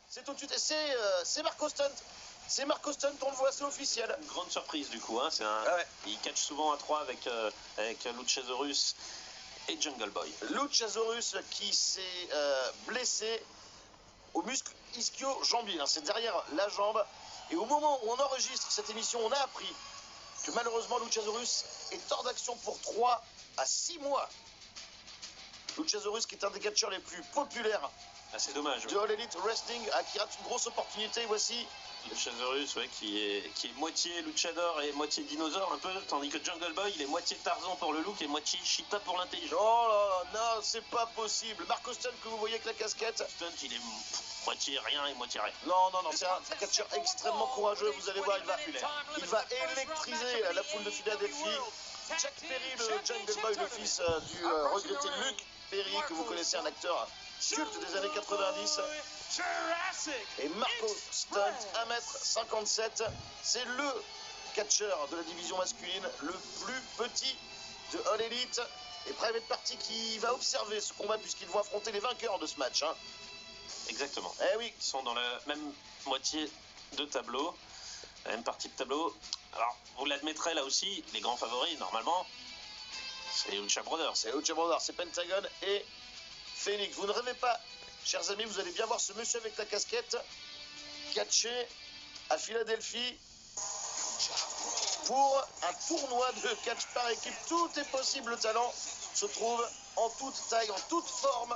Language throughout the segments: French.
C'est tout de suite. Et c'est Marco Stunt. C'est Marco Stunt, on le voit, c'est officiel. Une grande surprise du coup. Hein. Il catch souvent à 3 avec Luchasaurus et Jungle Boy. Luchasaurus qui s'est blessé au muscle ischio-jambier. Hein. C'est derrière la jambe. Et au moment où on enregistre cette émission, on a appris que malheureusement Luchasaurus est hors d'action pour 3 à 6 mois. Luchasaurus qui est un des catcheurs les plus populaires. Ah, c'est dommage. De All Elite Wrestling, qui rate une grosse opportunité. Voici Luchasaurus, ouais, qui est moitié luchador et moitié dinosaure un peu, tandis que Jungle Boy, il est moitié Tarzan pour le look et moitié Cheetah pour l'intelligence. Oh là là, non, c'est pas possible. Marco Stunt que vous voyez avec la casquette. Stunt, il est moitié rien et moitié rien. Non, c'est un catcheur extrêmement courageux. Vous allez voir, il va électriser la foule de Philadelphie. Jack Perry, le Jungle Boy, le fils du regretté Luke Perry, que vous connaissez, un acteur culte des années 90. Et Marco Stunt, 1m57, c'est le catcheur de la division masculine, le plus petit de All Elite. Et Private Party qui va observer ce combat puisqu'ils vont affronter les vainqueurs de ce match. Hein. Exactement. Eh oui. Ils sont dans la même moitié de tableau, la même partie de tableau. Alors, vous l'admettrez là aussi, les grands favoris, normalement, c'est les Lucha Brothers. C'est Lucha Brothers, c'est Pentagon et Phoenix. Vous ne rêvez pas, chers amis, vous allez bien voir ce monsieur avec la casquette catché à Philadelphie pour un tournoi de catch par équipe. Tout est possible, le talent se trouve en toute taille, en toute forme.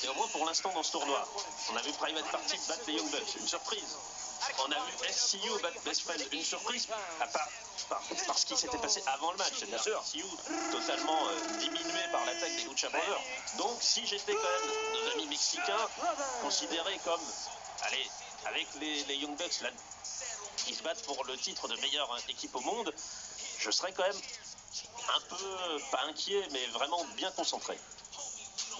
Et au moins pour l'instant dans ce tournoi, on a vu Private Party battre les Young Bucks, une surprise. On a vu SCU battre Best Friends, une surprise, à part ce qui s'était passé avant le match. C'est-à-dire SCU totalement diminué par l'attaque des Lucha Brothers. Donc si j'étais quand même nos amis mexicains, considérés comme, allez, avec les Young Bucks, là, qui se battent pour le titre de meilleure équipe au monde, je serais quand même un peu, pas inquiet, mais vraiment bien concentré.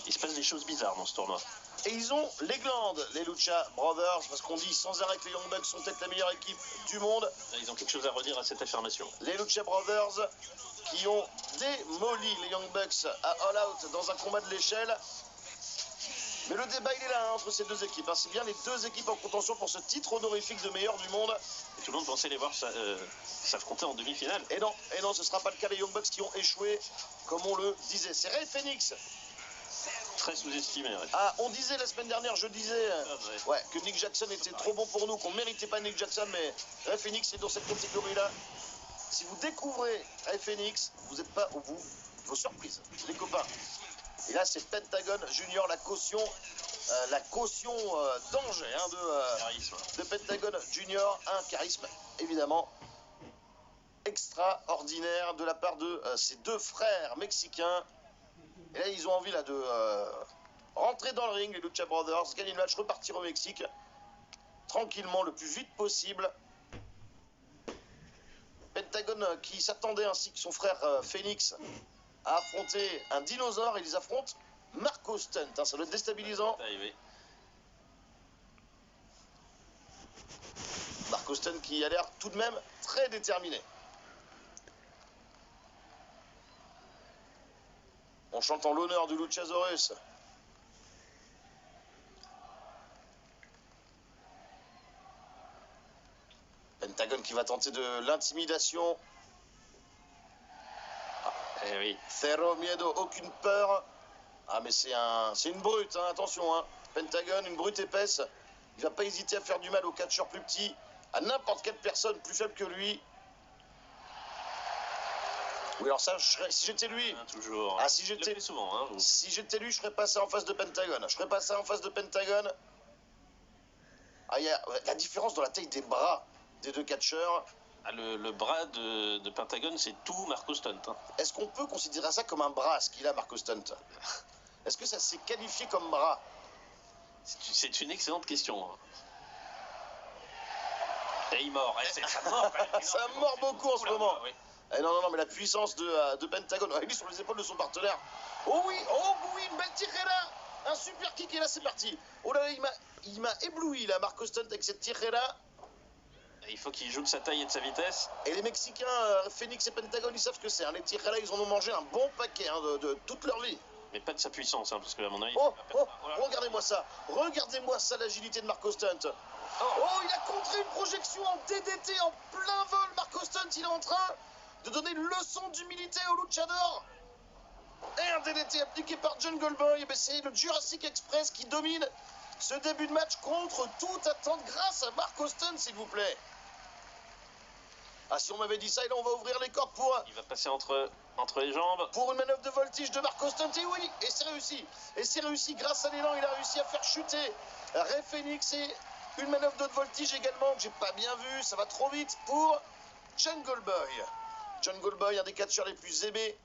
Il se passe des choses bizarres dans ce tournoi. Et ils ont les glandes, les Lucha Brothers, parce qu'on dit sans arrêt que les Young Bucks sont peut-être la meilleure équipe du monde. Ils ont quelque chose à redire à cette affirmation. Les Lucha Brothers qui ont démoli les Young Bucks à All Out dans un combat de l'échelle. Mais le débat il est là entre ces deux équipes. Hein. C'est bien les deux équipes en contention pour ce titre honorifique de meilleur du monde. Et tout le monde pensait les voir s'affronter en demi-finale. Et non, ce ne sera pas le cas. Les Young Bucks qui ont échoué, comme on le disait. C'est Rey Fenix. Très sous-estimé. Ouais. Ah, on disait la semaine dernière, je disais que Nick Jackson était trop bon pour nous, qu'on ne méritait pas Nick Jackson, mais Rey Fenix est dans cette catégorie-là. Si vous découvrez Rey Fenix, vous n'êtes pas au bout de vos surprises, les copains. Et là, c'est Pentagon Junior, la caution danger hein, de Pentagon Junior, un charisme évidemment extraordinaire de la part de ses deux frères mexicains. Et là, ils ont envie là, de rentrer dans le ring, les Lucha Brothers, gagner le match, repartir au Mexique, tranquillement, le plus vite possible. Pentagon qui s'attendait, ainsi que son frère Phoenix, à affronter un dinosaure, et ils affrontent Marco Stunt. Hein, ça doit être déstabilisant. Marco Stunt qui a l'air tout de même très déterminé. On chante en l'honneur du Luchasaurus. Pentagon qui va tenter de l'intimidation. Eh oui. Zero miedo, aucune peur. Ah mais c'est une brute, hein, attention. Hein. Pentagon, une brute épaisse. Il va pas hésiter à faire du mal aux catcheurs plus petits, à n'importe quelle personne plus faible que lui. Oui, alors ça, si j'étais lui... toujours. Ah, si j'étais souvent, hein, si j'étais lui, je ferais pas ça en face de Pentagon. Ah, il y a la différence dans la taille des bras des deux catcheurs. Ah, le bras de Pentagon, c'est tout Marco Stunt. Hein. Est-ce qu'on peut considérer ça comme un bras, ce qu'il a, Marco Stunt? Est-ce que ça s'est qualifié comme bras? C'est une excellente question. Hein. Et il mord. Ça mord, ça mord beaucoup en ce moment. Oui. Eh non, mais la puissance de Pentagon, il est sur les épaules de son partenaire. Oh oui, une belle tirera, un super kick, et là c'est parti. Oh là là, il m'a ébloui là, Marco Stunt, avec cette tirera. Il faut qu'il joue de sa taille et de sa vitesse. Et les Mexicains, Phoenix et Pentagon, ils savent ce que c'est. Hein. Les tijeras, ils en ont mangé un bon paquet hein, de toute leur vie. Mais pas de sa puissance, hein, parce que à mon avis... Oh, regardez-moi ça, l'agilité de Marco Stunt. Oh, il a contré une projection en DDT en plein vol. Marco Stunt, il est en train de donner une leçon d'humilité au luchador. Et un DDT appliqué par Jungle Boy. Eh c'est le Jurassic Express qui domine ce début de match contre toute attente grâce à Marco Stunt, s'il vous plaît. Ah, si on m'avait dit ça, et là on va ouvrir les cordes pour... Il va passer entre les jambes. Pour une manœuvre de voltige de Marco Stunt, et oui, et c'est réussi. Et c'est réussi, grâce à l'élan, il a réussi à faire chuter Rey Fénix. Et une manœuvre de voltige également, que j'ai pas bien vue, ça va trop vite pour Jungle Boy. Jungle Boy, un des catcheurs les plus aimés.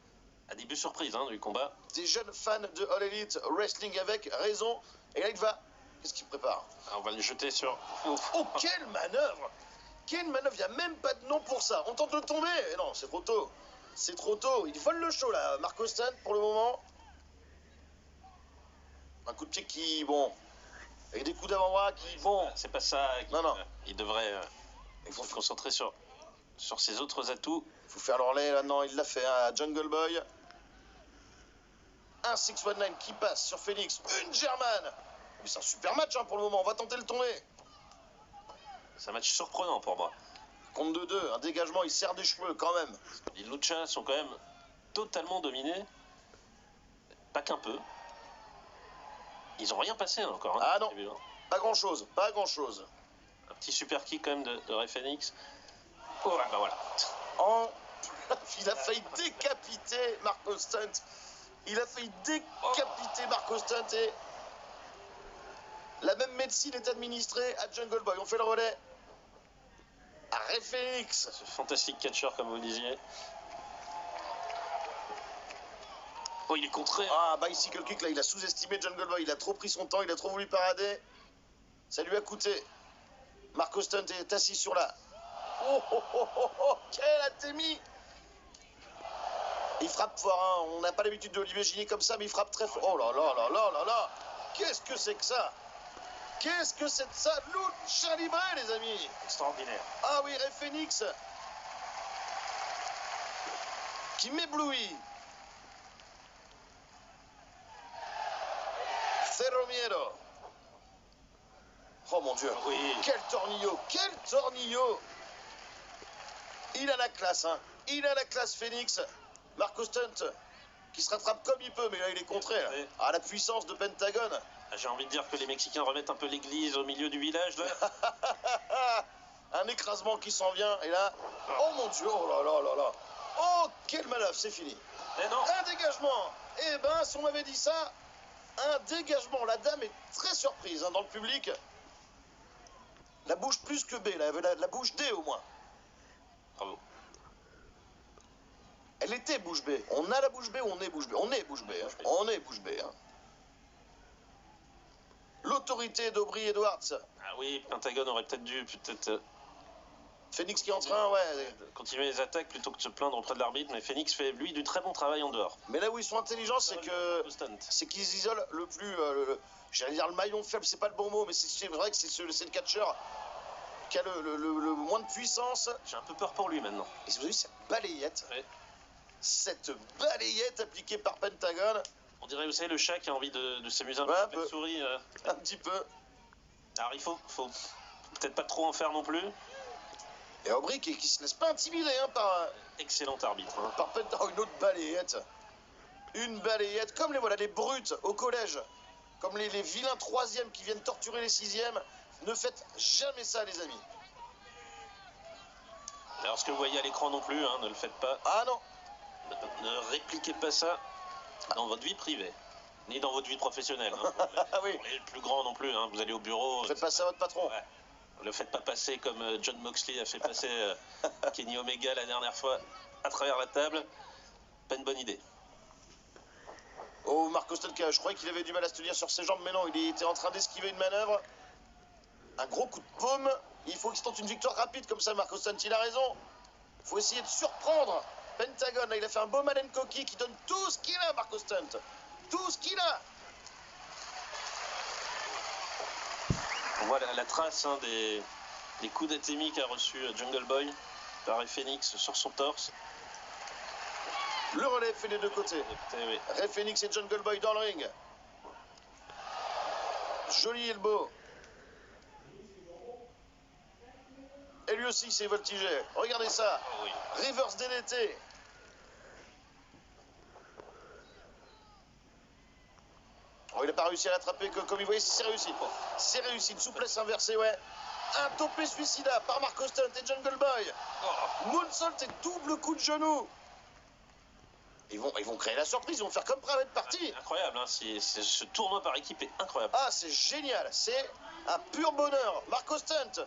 Un début surprise du combat. Des jeunes fans de All Elite Wrestling avec raison. Et là il va... Qu'est-ce qu'il prépare? On va le jeter sur... Oh, quelle manœuvre! Quelle manœuvre, il n'y a même pas de nom pour ça. On tente de le tomber. Et non, c'est trop tôt. C'est trop tôt. Il vole le show là, Marco Stunt pour le moment. Un coup de pied qui, bon, avec des coups d'avant-bras qui, bon. C'est pas ça. Non. Il devrait se concentrer sur ses autres atouts. Il faut faire l'orlais là. Non, il l'a fait à Jungle Boy. Un 619 qui passe sur Phoenix. Une German. Mais c'est un super match pour le moment. On va tenter le tomber. C'est un match surprenant pour moi. Contre 2-2, un dégagement, il serre des cheveux quand même. Les Luchas sont quand même totalement dominés. Pas qu'un peu. Ils ont rien passé encore. Ah non, pas grand chose, pas grand chose. Un petit super kick quand même de Rey Fénix. Oh, bah voilà. Il a failli décapiter Marco Stunt. Il a failli décapiter Marco Stunt et... La même médecine est administrée à Jungle Boy. On fait le relais à Rey Fénix. Ce fantastique catcher, comme vous disiez. Oh, il est contré. Ah, bicycle kick, là, il a sous-estimé Jungle Boy. Il a trop pris son temps, il a trop voulu parader. Ça lui a coûté. Marco Stunt est assis sur la... Oh, quel atémie! Il frappe fort, On n'a pas l'habitude de l'imaginer comme ça, mais il frappe très fort. Oh là là. Qu'est-ce que c'est que ça? Qu'est-ce que c'est de ça? Lucha Libre, les amis. Extraordinaire. Ah oui, Rey Fénix qui m'éblouit. Cero Miedo. Oh mon Dieu. Oui. Quel tornillo. Il a la classe, Il a la classe, Phoenix. Marco Stunt qui se rattrape comme il peut, mais là il est contré. Là. Oui. Ah, la puissance de Pentagon. J'ai envie de dire que les Mexicains remettent un peu l'église au milieu du village, là. Un écrasement qui s'en vient, et là... Oh mon Dieu, oh là. Oh, quelle manœuvre, c'est fini. Mais non. Un dégagement. Eh ben, si on m'avait dit ça, un dégagement. La dame est très surprise dans le public. La bouche plus que B, la bouche D au moins. Bravo. Elle était bouche B. On a la bouche B ou on est bouche B? On est bouche B. On est bouche B. L'autorité d'Aubrey Edwards. Ah oui, Pentagone aurait peut-être dû Phoenix qui est en train, continuer les attaques plutôt que de se plaindre auprès de l'arbitre, mais Phoenix fait, lui, du très bon travail en dehors. Mais là où ils sont intelligents, c'est qu'ils isolent le plus... j'allais dire le maillon faible, c'est pas le bon mot, mais c'est vrai que c'est le catcheur qui a le moins de puissance. J'ai un peu peur pour lui maintenant. Et vous avez vu cette balayette? Oui. Cette balayette appliquée par Pentagon. On dirait, vous savez, le chat qui a envie de s'amuser un peu avec la souris. Un petit peu. Alors il faut peut-être pas trop en faire non plus. Et Aubrey qui se laisse pas intimider par... Excellent arbitre. Par Pentagon, une autre balayette. Une balayette, comme les brutes au collège. Comme les vilains troisièmes qui viennent torturer les sixièmes. Ne faites jamais ça, les amis. Alors ce que vous voyez à l'écran non plus, ne le faites pas. Ah non. Ne répliquez pas ça dans votre vie privée, ni dans votre vie professionnelle. Oui. Pour les plus grands non plus, vous allez au bureau. Faites pas ça à votre patron. Ouais. Ne le faites pas passer comme John Moxley a fait passer Kenny Omega la dernière fois à travers la table. Pas une bonne idée. Oh, Marco Stunt, je croyais qu'il avait du mal à se tenir sur ses jambes, mais non, il était en train d'esquiver une manœuvre. Un gros coup de paume. Il faut qu'il tente une victoire rapide comme ça, Marco Stunt. Il a raison. Il faut essayer de surprendre Pentagon. Là, il a fait un beau Madden Coquille qui donne tout ce qu'il a, Marco Stunt. Tout ce qu'il a. On voit la trace des coups d'atémie qu'a reçu Jungle Boy par Rey Fénix sur son torse. Le relais fait des deux côtés. Oui. Ray Phoenix et Jungle Boy dans le ring. Joli elbow. Et lui aussi s'est voltigé. Regardez ça. Oh, oui. Reverse DDT. Oh, il n'a pas réussi à l'attraper comme il voyait, c'est réussi. C'est réussi, une souplesse inversée, ouais. Un topé suicida par Marco Stunt et Jungle Boy. Oh. Moonsault et double coup de genou. Ils vont créer la surprise, ils vont faire comme Private Party. Incroyable, hein. Ce tournoi par équipe est incroyable. Ah, c'est génial, c'est un pur bonheur. Marco Stunt,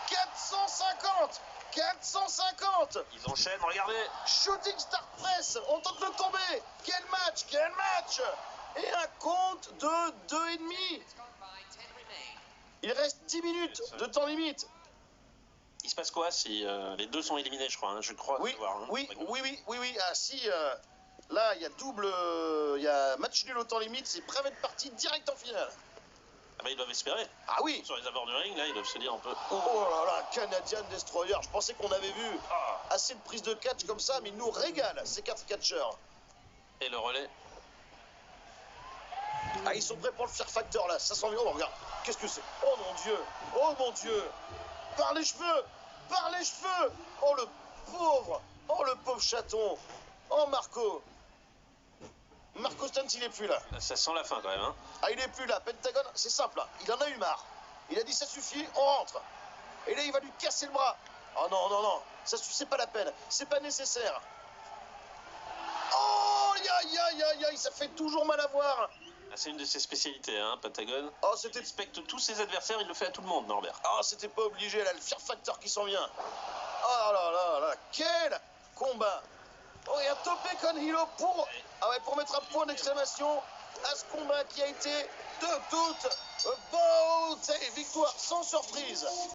450 450. Ils enchaînent, regardez. Shooting Star Press, on tente de le tomber. Quel match, quel match. Et un compte de 2,5. Il reste 10 minutes de temps limite. Il se passe quoi si les deux sont éliminés, je crois, hein, je crois. Oui, savoir, hein. oui. Ah si, là, il y a il y a match nul au temps limite, c'est Private Party direct en finale. Ah bah, ils doivent espérer. Ah oui. Sur les abords du ring, là, ils doivent se dire un peu. Oh là là, Canadian Destroyer. Je pensais qu'on avait vu assez de prises de catch comme ça, mais ils nous régalent, ces 4 catcheurs. Et le relais. Ah, ils sont prêts pour le Fear Factor là, ça sent bien. Oh, regarde, qu'est-ce que c'est? Oh mon Dieu, oh mon Dieu. Par les cheveux, par les cheveux. Oh le pauvre chaton. Oh Marco Stunt, il est plus là. Ça sent la fin quand même, hein. Ah, il est plus là. Pentagon, c'est simple, hein. Il en a eu marre. Il a dit ça suffit, on rentre. Et là, il va lui casser le bras. Oh non, c'est pas la peine, c'est pas nécessaire. Oh, aïe, ça fait toujours mal à voir. Ah, c'est une de ses spécialités, hein, Pentagon. Oh, Il respecte tous ses adversaires, il le fait à tout le monde, Norbert. Oh, c'était pas obligé, là, le Fear Factor qui s'en vient. Oh là, quel combat. Oh, et un topé con hilo pour mettre un point d'exclamation à ce combat qui a été de toute beauté. Victoire sans surprise.